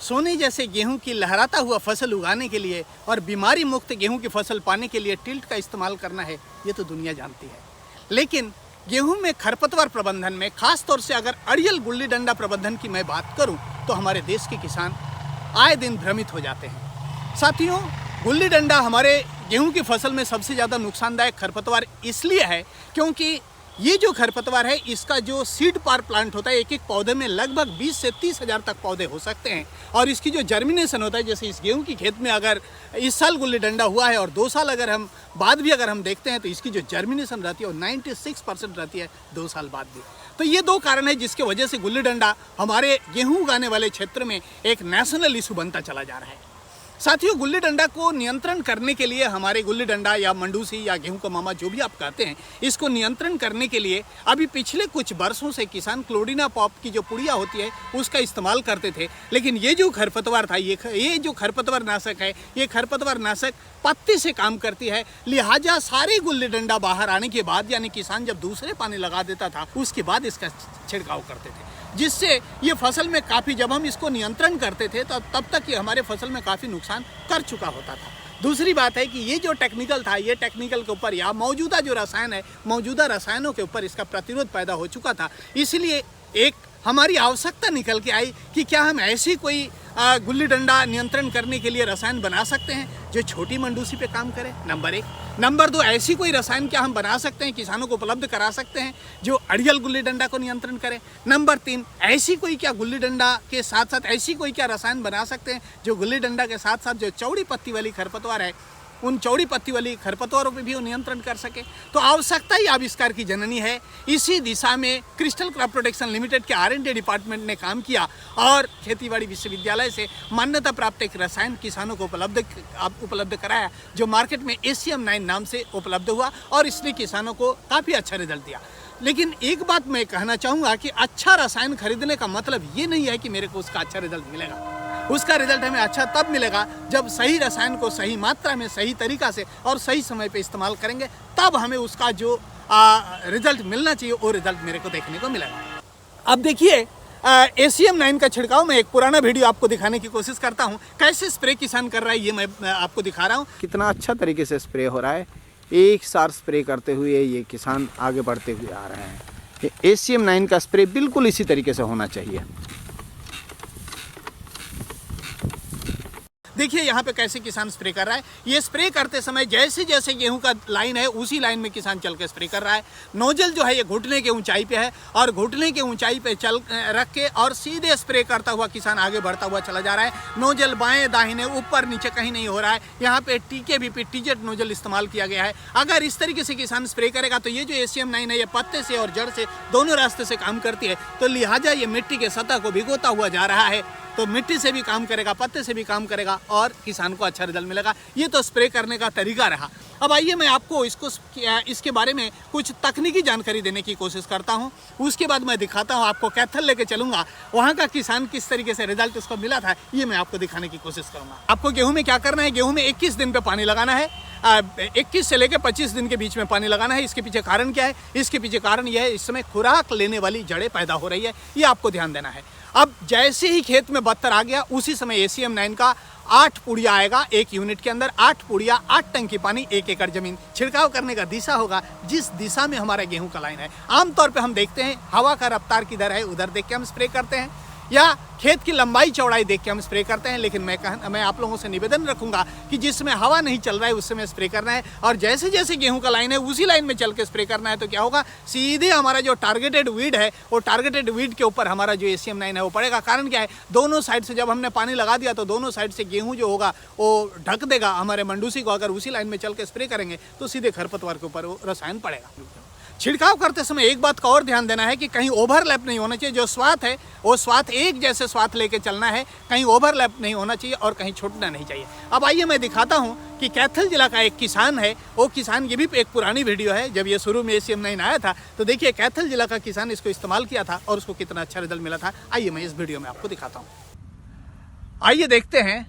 सोने जैसे गेहूं की लहराता हुआ फसल उगाने के लिए और बीमारी मुक्त गेहूं की फसल पाने के लिए टिल्ट का इस्तेमाल करना है, ये तो दुनिया जानती है। लेकिन गेहूं में खरपतवार प्रबंधन में खास तौर से अगर अड़ियल गुल्ली डंडा प्रबंधन की मैं बात करूं तो हमारे देश के किसान आए दिन भ्रमित हो जाते हैं। साथियों, गुल्ली डंडा हमारे गेहूं की फसल में सबसे ज़्यादा नुकसानदायक खरपतवार इसलिए है क्योंकि ये जो खरपतवार है इसका जो सीड पार प्लांट होता है, एक एक पौधे में लगभग 20 से 30 हज़ार तक पौधे हो सकते हैं। और इसकी जो जर्मिनेशन होता है, जैसे इस गेहूं की खेत में अगर इस साल गुल्ली डंडा हुआ है और 2 साल अगर हम बाद भी अगर हम देखते हैं तो इसकी जो जर्मिनेशन रहती है वो 96% रहती है 2 साल बाद भी। तो ये 2 कारण है जिसके वजह से गुल्ली डंडा हमारे गेहूँ उगाने वाले क्षेत्र में एक नेशनल इशू बनता चला जा रहा है। साथियों, गुल्ली डंडा को नियंत्रण करने के लिए हमारे गुल्ली डंडा या मंडूसी या गेहूं का मामा जो भी आप कहते हैं, इसको नियंत्रण करने के लिए अभी पिछले कुछ वर्षों से किसान क्लोडिना पॉप की जो पुड़िया होती है उसका इस्तेमाल करते थे। लेकिन ये जो खरपतवार था, ये जो खरपतवार नाशक है, ये खरपतवार नाशक पत्ती से काम करती है। लिहाजा सारे गुल्ली डंडा बाहर आने के बाद, यानी किसान जब दूसरे पानी लगा देता था उसके बाद इसका छिड़काव करते थे, जिससे ये फसल में काफ़ी, जब हम इसको नियंत्रण करते थे तो तब तक ये हमारे फसल में काफ़ी नुकसान कर चुका होता था। दूसरी बात है कि ये जो टेक्निकल था, ये टेक्निकल के ऊपर या मौजूदा जो रसायन है, मौजूदा रसायनों के ऊपर इसका प्रतिरोध पैदा हो चुका था। इसलिए एक हमारी आवश्यकता निकल के आई कि क्या हम ऐसी कोई गुल्ली डंडा नियंत्रण करने के लिए रसायन बना सकते हैं जो छोटी मंडूसी पे काम करे, नंबर 1। नंबर 2, ऐसी कोई रसायन क्या हम बना सकते हैं, किसानों को उपलब्ध करा सकते हैं जो अड़ियल गुल्ली डंडा को नियंत्रण करे। नंबर 3, ऐसी कोई क्या गुल्ली डंडा के साथ साथ ऐसी कोई क्या रसायन बना सकते हैं जो गुल्ली डंडा के साथ साथ जो चौड़ी पत्ती वाली खरपतवार है, उन चौड़ी पत्ती वाली खरपतवारों पे भी वो नियंत्रण कर सके। तो आवश्यकता ही आविष्कार की जननी है। इसी दिशा में क्रिस्टल क्रॉप प्रोटेक्शन लिमिटेड के R&D डिपार्टमेंट ने काम किया और खेतीबाड़ी विश्वविद्यालय से मान्यता प्राप्त एक रसायन किसानों को उपलब्ध कराया जो मार्केट में ACM-9 नाम से उपलब्ध हुआ और इसने किसानों को काफ़ी अच्छा रिजल्ट दिया। लेकिन एक बात मैं कहना चाहूँगा कि अच्छा रसायन खरीदने का मतलब ये नहीं है कि मेरे को उसका अच्छा रिजल्ट मिलेगा। उसका रिजल्ट हमें अच्छा तब मिलेगा जब सही रसायन को सही मात्रा में, सही तरीका से और सही समय पे इस्तेमाल करेंगे, तब हमें उसका जो रिजल्ट मिलना चाहिए वो रिजल्ट मेरे को देखने को मिलेगा। अब देखिए, ACM-9 का छिड़काव में एक पुराना वीडियो आपको दिखाने की कोशिश करता हूँ। कैसे स्प्रे किसान कर रहा है ये मैं आपको दिखा रहा हूँ। कितना अच्छा तरीके से स्प्रे हो रहा है, एक साथ स्प्रे करते हुए ये किसान आगे बढ़ते हुए आ रहे हैं। ACM-9 का स्प्रे बिल्कुल इसी तरीके से होना चाहिए। देखिए यहाँ पे कैसे किसान स्प्रे कर रहा है। ये स्प्रे करते समय जैसे जैसे गेहूं का लाइन है उसी लाइन में किसान चल के स्प्रे कर रहा है। नोजल जो है ये घुटने के ऊंचाई पे है और घुटने के ऊंचाई पे चल रख के और सीधे स्प्रे करता हुआ किसान आगे बढ़ता हुआ चला जा रहा है। नोजल बाएं दाहिने ऊपर नीचे कहीं नहीं हो रहा है। यहाँ पे TKBP नोजल इस्तेमाल किया गया है। अगर इस तरीके से किसान स्प्रे करेगा तो ये जो ACM-9 है ये पत्ते से और जड़ से दोनों रास्ते से काम करती है, तो लिहाजा ये मिट्टी के सतह को भिगोता हुआ जा रहा है। तो मिट्टी से भी काम करेगा, पत्ते से भी काम करेगा और किसान को अच्छा रिजल्ट मिलेगा। ये तो स्प्रे करने का तरीका रहा। अब आइए मैं आपको इसके बारे में कुछ तकनीकी जानकारी देने की कोशिश करता हूं। उसके बाद मैं दिखाता हूं, आपको कैथल लेके चलूंगा, वहां का किसान किस तरीके से रिजल्ट उसको मिला था ये मैं आपको दिखाने की कोशिश करूंगा। आपको गेहूं में क्या करना है, गेहूं में 21 दिन पे पानी लगाना है। 21 से लेकर 25 दिन के बीच में पानी लगाना है। इसके पीछे कारण क्या है? इसके पीछे कारण यह है, इस समय खुराक लेने वाली जड़ें पैदा हो रही है, ये आपको ध्यान देना है। अब जैसे ही खेत में बत्तर आ गया उसी समय ACM-9 का 8 पुड़िया आएगा एक यूनिट के अंदर। 8 पुड़िया 8 टंकी पानी 1 एकड़ जमीन। छिड़काव करने का दिशा होगा जिस दिशा में हमारा गेहूं का लाइन है। आमतौर पे हम देखते हैं हवा का रफ्तार किधर है उधर देख के हम स्प्रे करते हैं, या खेत की लंबाई चौड़ाई देख के हम स्प्रे करते हैं। लेकिन मैं आप लोगों से निवेदन रखूंगा कि जिसमें हवा नहीं चल रहा है उससे में स्प्रे करना है और जैसे जैसे गेहूं का लाइन है उसी लाइन में चल के स्प्रे करना है। तो क्या होगा, सीधे हमारा जो टारगेटेड वीड है वो टारगेटेड वीड के ऊपर हमारा जो ACM-9 है वो पड़ेगा। कारण क्या है, दोनों साइड से जब हमने पानी लगा दिया तो दोनों साइड से गेहूँ जो होगा वो ढक देगा हमारे मंडूसी को। अगर उसी लाइन में चल के स्प्रे करेंगे तो सीधे खरपतवार के ऊपर वो रसायन पड़ेगा। छिड़काव करते समय एक बात का और ध्यान देना है कि कहीं ओवरलैप नहीं होना चाहिए। जो स्वाथ है वो स्वाथ एक जैसे स्वाथ लेके चलना है, कहीं ओवरलैप नहीं होना चाहिए और कहीं छूटना नहीं चाहिए। अब आइए मैं दिखाता हूं कि कैथल जिला का एक किसान है, वो किसान, ये भी एक पुरानी वीडियो है जब ये शुरू में ACM-9 आया था। तो देखिए कैथल जिला का किसान इसको इस्तेमाल किया था और उसको कितना अच्छा रिजल्ट मिला था। आइए मैं इस वीडियो में आपको दिखाता हूँ। आइए देखते हैं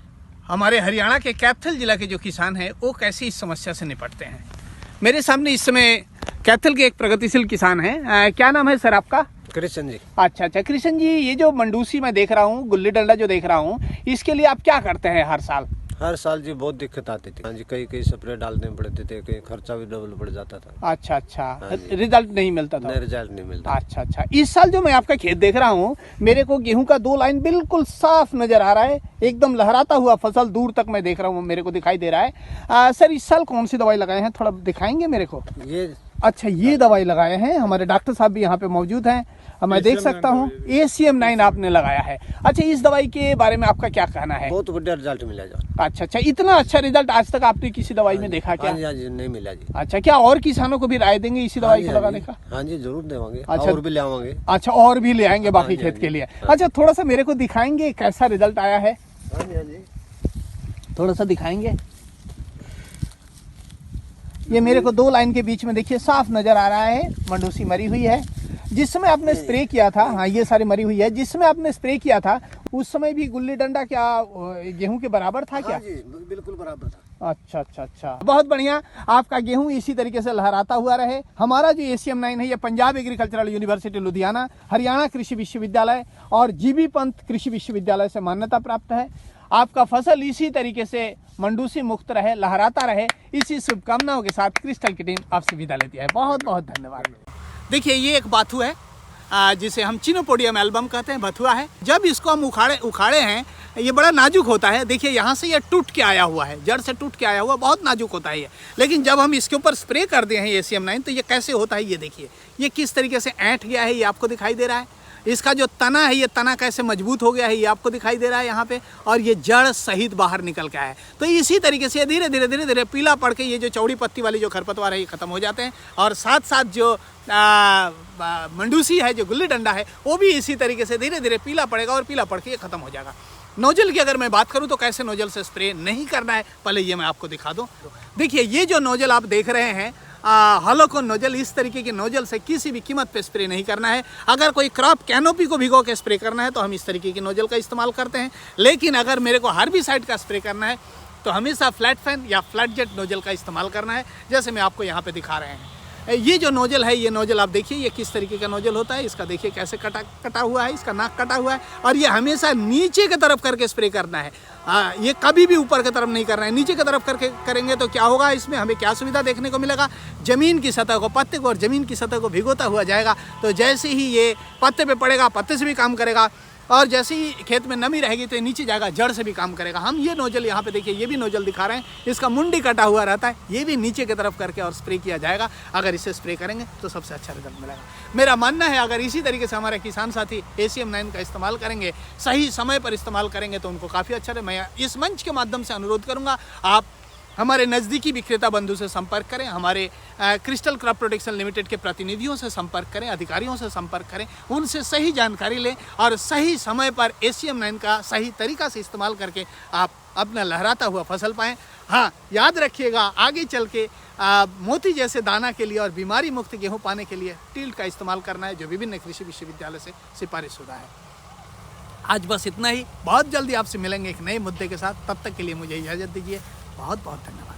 हमारे हरियाणा के कैथल जिला के जो किसान है वो कैसे इस समस्या से निपटते हैं। मेरे सामने इस समय कैथल के एक प्रगतिशील किसान हैं। क्या नाम है सर आपका? कृष्ण जी। अच्छा अच्छा कृष्ण जी, ये जो मंडूसी मैं देख रहा हूँ, गुल्ली डंडा जो देख रहा हूँ, इसके लिए आप क्या करते हैं हर साल? हर साल जी बहुत दिक्कत आती थी। हाँ जी, कई स्प्रे डालने पड़ते थे, कहीं खर्चा भी डबल बढ़ जाता था। अच्छा अच्छा, हाँ जी। रिजल्ट नहीं मिलता था? नहीं, रिजल्ट नहीं मिलता। अच्छा अच्छा, इस साल जो मैं आपका खेत देख रहा हूँ, मेरे को गेहूं का 2 लाइन बिल्कुल साफ नजर आ रहा है, एकदम लहराता हुआ फसल दूर तक मैं देख रहा हूँ, मेरे को दिखाई दे रहा है। सर, इस साल कौन सी दवाई लगाए हैं, थोड़ा दिखाएंगे मेरे को? ये अच्छा, ये दवाई लगाए हैं, हमारे डॉक्टर साहब भी यहाँ पे मौजूद हैं, मैं देख सकता हूँ। ACM 9 आपने लगाया है। अच्छा, इस दवाई के बारे में आपका क्या कहना है? बहुत बढ़िया रिजल्ट मिला जी। अच्छा अच्छा, इतना अच्छा रिजल्ट आज तक आपने किसी दवाई में देखा क्या? हाँ जी, नहीं मिला जी। अच्छा, क्या और किसानों को भी राय देंगे इसी दवाई को लगाने का? हाँ जी, जरूर देवांगे। अच्छा, और भी ले आवांगे। अच्छा, और भी ले आएंगे बाकी खेत के लिए। अच्छा, थोड़ा सा मेरे को दिखाएंगे कैसा रिजल्ट आया है? हाँ जी, हाँ जी, थोड़ा सा दिखाएंगे। ये मेरे को 2 लाइन के बीच में देखिए साफ नजर आ रहा है, मंडूसी मरी हुई है। जिस समय आपने स्प्रे किया था, हाँ ये सारी मरी हुई है, जिस समय आपने स्प्रे किया था उस समय भी गुल्ली डंडा क्या गेहूं के बराबर था क्या? हाँ जी, बिल्कुल बराबर था। अच्छा अच्छा अच्छा, बहुत बढ़िया। आपका गेहूं इसी तरीके से लहराता हुआ रहे। हमारा जो ACM 9 है, ये पंजाब एग्रीकल्चरल यूनिवर्सिटी लुधियाना, हरियाणा कृषि विश्वविद्यालय और GB पंत कृषि विश्वविद्यालय से मान्यता प्राप्त है। आपका फसल इसी तरीके से मंडूसी मुक्त रहे, लहराता रहे, इसी शुभकामनाओं के साथ क्रिस्टल की टीम आपसे विदा लेती है। बहुत बहुत धन्यवाद। देखिए, ये एक बाथू है जिसे हम चिनोपोडियम एल्बम कहते हैं, बथुआ है। जब इसको हम उखाड़े हैं, ये बड़ा नाजुक होता है। देखिए, यहाँ से ये टूट के आया हुआ है, जड़ से टूट के आया हुआ, बहुत नाजुक होता है ये। लेकिन जब हम इसके ऊपर स्प्रे कर दिए हैं ACM 9, तो ये कैसे होता है ये देखिए, ये किस तरीके से ऐंठ गया है, ये आपको दिखाई दे रहा है। इसका जो तना है, ये तना कैसे मजबूत हो गया है, ये आपको दिखाई दे रहा है यहाँ पे, और ये जड़ सहित बाहर निकल के आया है। तो इसी तरीके से धीरे धीरे पीला पड़ के ये जो चौड़ी पत्ती वाली जो खरपतवार है, ये खत्म हो जाते हैं। और साथ साथ जो मंडूसी है, जो गुल्ली डंडा है, वो भी इसी तरीके से धीरे धीरे पीला पड़ेगा और पीला पड़ के ये खत्म हो जाएगा। नोजल की अगर मैं बात करूं तो कैसे नोजल से स्प्रे नहीं करना है, पहले ये मैं आपको दिखा दूं। देखिए, ये जो नोजल आप देख रहे हैं, हॉलोकोन नोजल, इस तरीके के नोजल से किसी भी कीमत पे स्प्रे नहीं करना है। अगर कोई क्रॉप कैनोपी को भिगो के स्प्रे करना है तो हम इस तरीके की नोजल का इस्तेमाल करते हैं। लेकिन अगर मेरे को हर्बिसाइड का स्प्रे करना है तो हमेशा फ्लैट फैन या फ्लैट जेट नोजल का इस्तेमाल करना है, जैसे मैं आपको यहाँ पे दिखा रहे हैं। ये जो नोजल है, ये नोजल आप देखिए, ये किस तरीके का नोजल होता है। इसका देखिए कैसे कटा हुआ है, इसका नाक कटा हुआ है, और ये हमेशा नीचे की तरफ करके स्प्रे करना है। ये कभी भी ऊपर की तरफ नहीं करना है, नीचे की तरफ करके करेंगे तो क्या होगा, इसमें हमें क्या सुविधा देखने को मिलेगा, जमीन की सतह को, पत्ते को और जमीन की सतह को भिगोता हुआ जाएगा। तो जैसे ही ये पत्ते पे पड़ेगा, पत्ते से भी काम करेगा, और जैसे ही खेत में नमी रहेगी तो ये नीचे जाएगा, जड़ से भी काम करेगा। हम ये नोजल यहाँ पे देखिए, ये भी नोजल दिखा रहे हैं, इसका मुंडी कटा हुआ रहता है, ये भी नीचे की तरफ करके और स्प्रे किया जाएगा। अगर इसे स्प्रे करेंगे तो सबसे अच्छा रिजल्ट मिलेगा। मेरा मानना है, अगर इसी तरीके से हमारे किसान साथी ACM 9 का इस्तेमाल करेंगे, सही समय पर इस्तेमाल करेंगे, तो उनको काफ़ी अच्छा है। मैं इस मंच के माध्यम से अनुरोध करूँगा, आप हमारे नज़दीकी विक्रेता बंधु से संपर्क करें, हमारे क्रिस्टल क्रॉप प्रोटेक्शन लिमिटेड के प्रतिनिधियों से संपर्क करें, अधिकारियों से संपर्क करें, उनसे सही जानकारी लें और सही समय पर ACM 9 का सही तरीका से इस्तेमाल करके आप अपना लहराता हुआ फसल पाएं। हाँ, याद रखिएगा, आगे चल के मोती जैसे दाना के लिए और बीमारी मुक्त गेहूँ पाने के लिए टिल्ट का इस्तेमाल करना है, जो विभिन्न कृषि विश्वविद्यालय से सिफारिश शुदा है। आज बस इतना ही, बहुत जल्दी आपसे मिलेंगे एक नए मुद्दे के साथ। तब तक के लिए मुझे इजाज़त दीजिए। बहुत बहुत धन्यवाद।